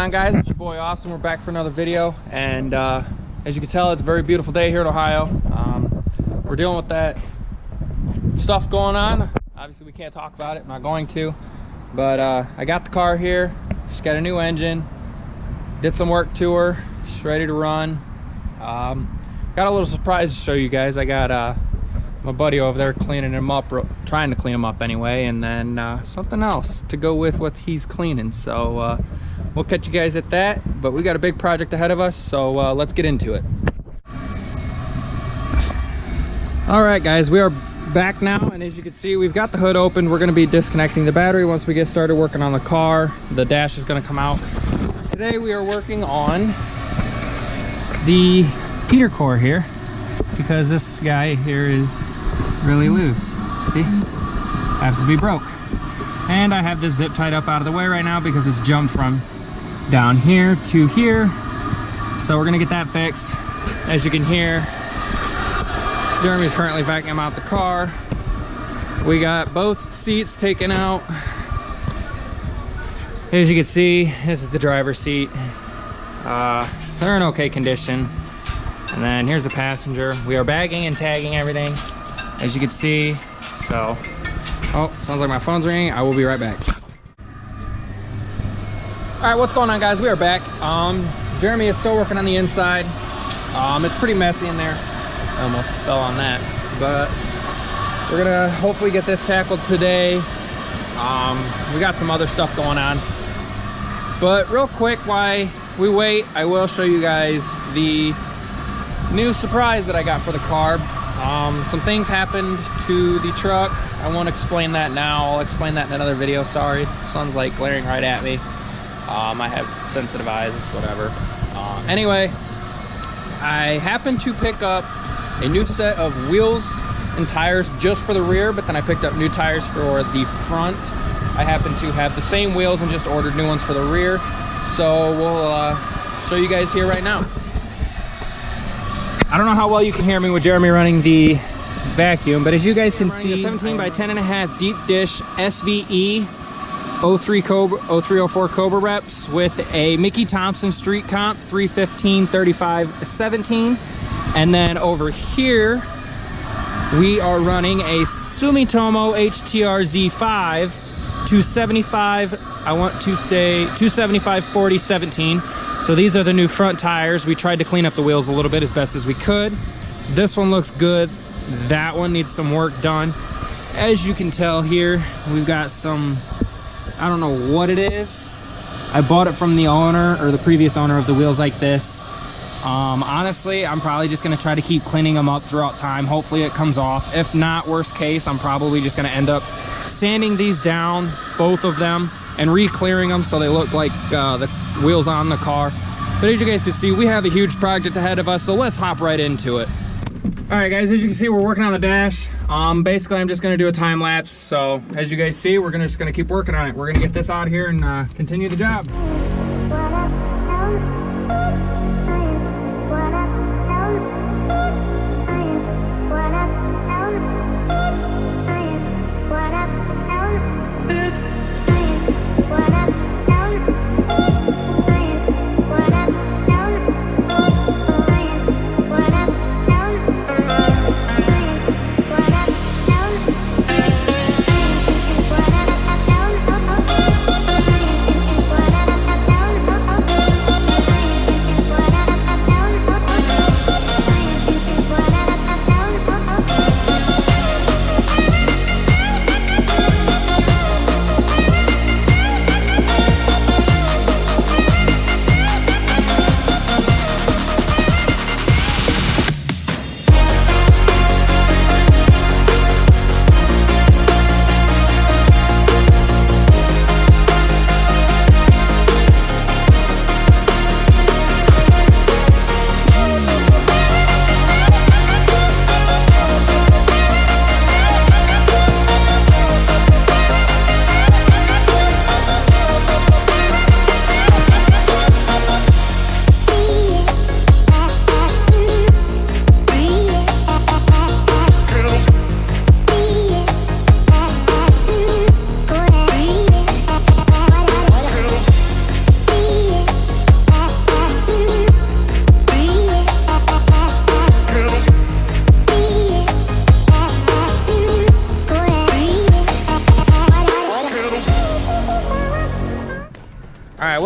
on, guys? It's your boy Austin. We're back for another video, and as you can tell, it's a very beautiful day here in Ohio. We're dealing with that stuff going on. Obviously we can't talk about it, I'm not going to, but I got the car here. She's got a new engine, did some work to her, she's ready to run. Got a little surprise to show you guys. I got my buddy over there cleaning him up, trying to clean him up anyway, and then something else to go with what he's cleaning. So we'll catch you guys at that, but we got a big project ahead of us, so let's get into it. All right, guys, we are back now, and as you can see, we've got the hood open. We're going to be disconnecting the battery once we get started working on the car. The dash is going to come out. Today we are working on the heater core here, because this guy here is really loose. See, happens to be broke, and I have this zip tied up out of the way right now because it's jumped from down here to here. So we're gonna get that fixed. As you can hear, Jeremy's currently vacuuming out the car. We got both seats taken out. As you can see, this is the driver's seat. They're in okay condition. And then here's the passenger. We are bagging and tagging everything, as you can see. So, oh, sounds like my phone's ringing. I will be right back. All right, what's going on, guys? We are back. Jeremy is still working on the inside. It's pretty messy in there. I almost fell on that, but we're gonna hopefully get this tackled today. We got some other stuff going on, but real quick, while we wait, I will show you guys the new surprise that I got for the car. Some things happened to the truck. I won't explain that now. I'll explain that in another video. Sorry, the sun's like glaring right at me. I have sensitive eyes, it's whatever. Anyway, I happened to pick up a new set of wheels and tires just for the rear, but then I picked up new tires for the front. I happen to have the same wheels and just ordered new ones for the rear. So we'll show you guys here right now. I don't know how well you can hear me with Jeremy running the vacuum, but as you guys can see, 17 by 10.5 deep dish SVE 0304 Cobra reps with a Mickey Thompson street comp 315 35 17. And then over here we are running a Sumitomo HTR Z5 275, I want to say 275 40 17. So these are the new front tires. We tried to clean up the wheels a little bit as best as we could. This one looks good. That one needs some work done. As you can tell here, we've got some, I don't know what it is. I bought it from the owner, or the previous owner of the wheels like this. Honestly, I'm probably just gonna try to keep cleaning them up throughout time. Hopefully it comes off. If not, worst case, I'm probably just gonna end up sanding these down, both of them, and re-clearing them so they look like the wheels on the car. But as you guys can see, we have a huge project ahead of us, so let's hop right into it. All right, guys, as you can see, we're working on the dash. Basically, I'm just gonna do a time lapse. So as you guys see, we're just gonna keep working on it. We're gonna get this out of here and continue the job.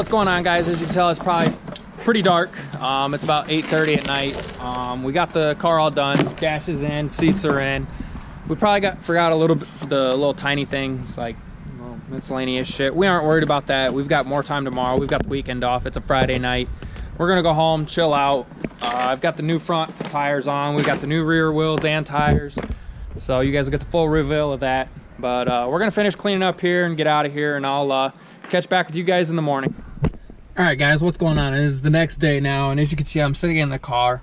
what's going on, guys? As you can tell, it's probably pretty dark. It's about 8:30 at night. We got the car all done. Dash is in, seats are in. We probably forgot a little bit, the little tiny things like miscellaneous shit. We aren't worried about that. We've got more time tomorrow. We've got the weekend off. It's a Friday night. We're gonna go home, chill out. I've got the new front tires on. We've got the new rear wheels and tires. So you guys will get the full reveal of that. But we're gonna finish cleaning up here and get out of here, and I'll catch back with you guys in the morning. All right, guys, what's going on? It is the next day now, and as you can see, I'm sitting in the car.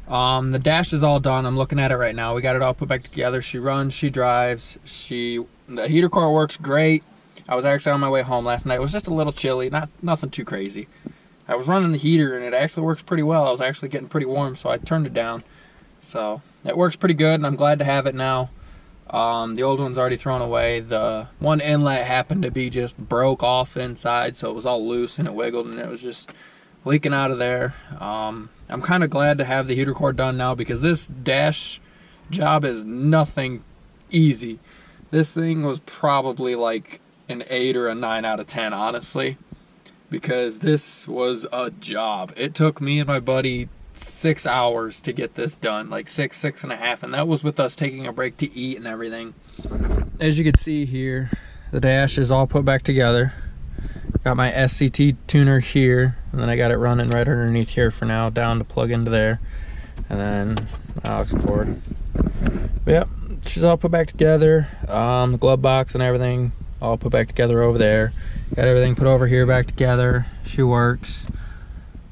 The dash is all done. I'm looking at it right now. We got it all put back together. She runs, she drives, the heater core works great. I was actually on my way home last night. It was just a little chilly, nothing too crazy. I was running the heater, and it actually works pretty well. I was actually getting pretty warm, so I turned it down. So it works pretty good, and I'm glad to have it now. The old one's already thrown away. The one inlet happened to be just broke off inside, so it was all loose and it wiggled and it was just leaking out of there. I'm kind of glad to have the heater core done now, because this dash job is nothing easy. This thing was probably like an 8 or a 9 out of 10, honestly, because this was a job. It took me and my buddy 6 hours to get this done, like six and a half, and that was with us taking a break to eat and everything. As you can see here, the dash is all put back together. Got my SCT tuner here, and then I got it running right underneath here for now, down to plug into there, and then aux cord. But yep, she's all put back together. The glove box and everything all put back together over there. Got everything put over here back together. She works.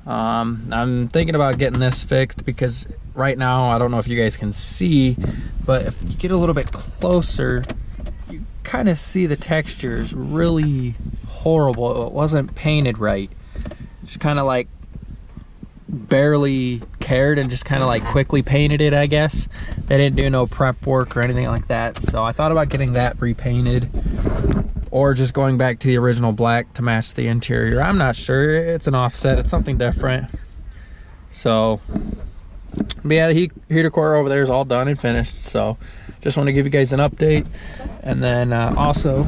I'm thinking about getting this fixed, because right now, I don't know if you guys can see, but if you get a little bit closer, you kind of see the texture is really horrible. It wasn't painted right. Just kind of like barely cared and just kind of like quickly painted it, I guess. They didn't do no prep work or anything like that. So I thought about getting that repainted, or just going back to the original black to match the interior. I'm not sure. It's an offset. It's something different. So, but yeah, the heater core over there is all done and finished. So, just want to give you guys an update. And then also,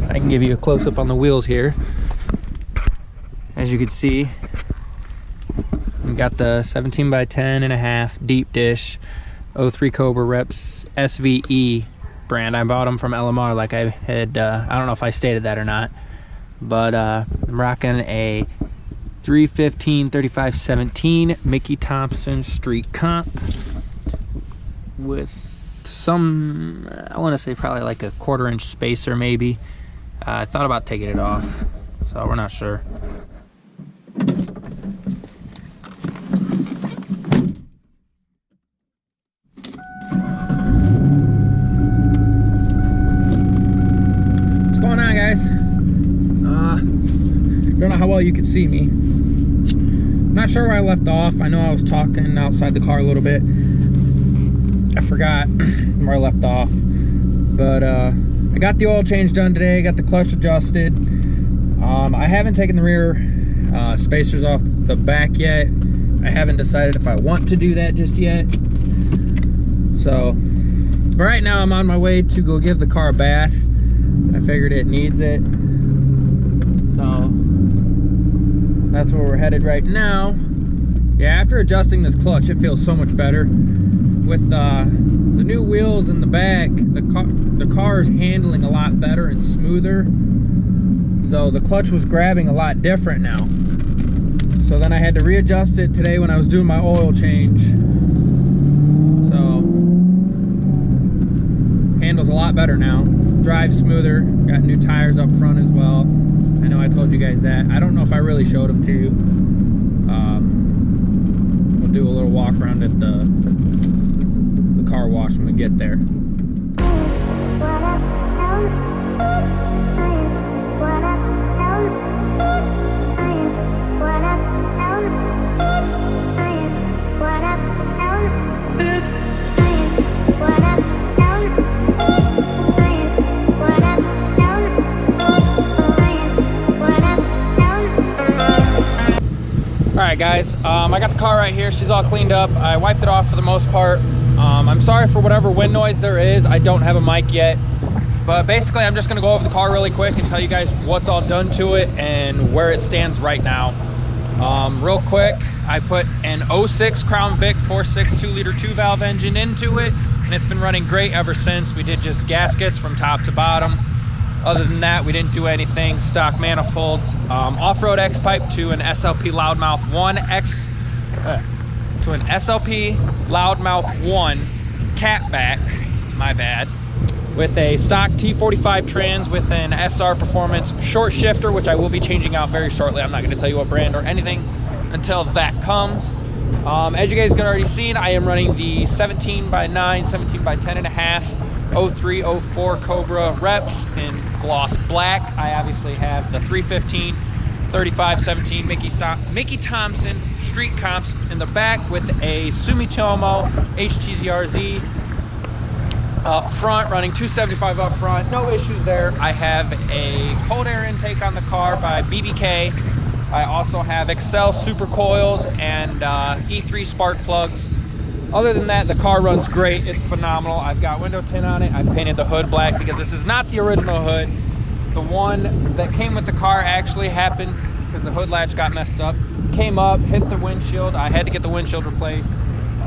I can give you a close-up on the wheels here. As you can see, we got the 17 by 10 and a half deep dish 03 Cobra Reps SVE brand. I bought them from LMR, like I had, I don't know if I stated that or not, but I'm rocking a 315/3517 Mickey Thompson Street Comp with some, I want to say probably like a 1/4 inch spacer maybe. I thought about taking it off, so we're not sure. Don't know how well you can see me. Not sure where I left off. I know I was talking outside the car a little bit. I forgot where I left off. But I got the oil change done today. Got the clutch adjusted. I haven't taken the rear spacers off the back yet. I haven't decided if I want to do that just yet. So, but right now I'm on my way to go give the car a bath. I figured it needs it. So that's where we're headed right now. Yeah, after adjusting this clutch, it feels so much better. With the new wheels in the back, the car is handling a lot better and smoother. So the clutch was grabbing a lot different now. So then I had to readjust it today when I was doing my oil change. So handles a lot better now. Drives smoother. Got new tires up front as well. I know I told you guys that. I don't know if I really showed them to you. We'll do a little walk around at the car wash when we get there. Alright guys, I got the car right here. She's all cleaned up. I wiped it off for the most part. I'm sorry for whatever wind noise there is. I don't have a mic yet, But basically, I'm just gonna go over the car really quick and tell you guys what's all done to it and where it stands right now. Real quick, I put an 06 Crown Vic 4.6 2-liter 2-valve engine into it, and it's been running great ever since. We did just gaskets from top to bottom. Other than that, we didn't do anything. Stock manifolds, off-road X-pipe to an SLP Loudmouth 1 to an SLP Loudmouth 1 catback, my bad, with a stock T45 trans with an SR Performance short shifter, which I will be changing out very shortly. I'm not going to tell you what brand or anything until that comes. As you guys can already seen, I am running the 17x9, 17x10.5, 03, 04 Cobra reps in gloss black. I obviously have the 315, 35, 17 Mickey Thompson street comps in the back with a Sumitomo HTZRZ up front, running 275 up front, no issues there. I have a cold air intake on the car by BBK. I also have Excel super coils and E3 spark plugs. Other than that, the car runs great. It's phenomenal. I've got window tint on it. I painted the hood black because this is not the original hood. The one that came with the car actually happened because the hood latch got messed up. Came up, hit the windshield. I had to get the windshield replaced.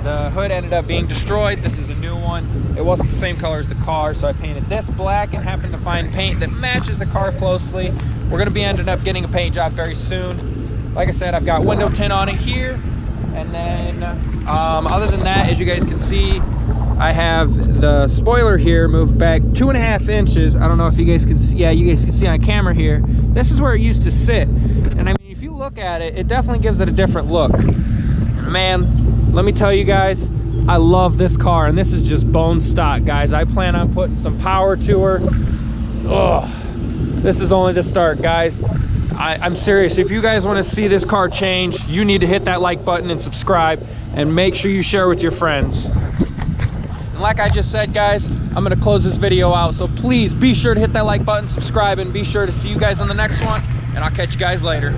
The hood ended up being destroyed. This is a new one. It wasn't the same color as the car, so I painted this black and happened to find paint that matches the car closely. We're gonna be ending up getting a paint job very soon. Like I said, I've got window tint on it here. And then other than that, as you guys can see, I have the spoiler here moved back 2.5 inches. I don't know if you guys can see. Yeah, you guys can see on camera here. This is where it used to sit. And I mean, if you look at it, it definitely gives it a different look. Man, let me tell you guys, I love this car, and this is just bone stock, guys. I plan on putting some power to her. Ugh, this is only the start, guys. I'm serious. If you guys want to see this car change, you need to hit that like button and subscribe, and make sure you share with your friends. And like I just said, guys, I'm going to close this video out, so please be sure to hit that like button, subscribe, and be sure to see you guys on the next one, and I'll catch you guys later.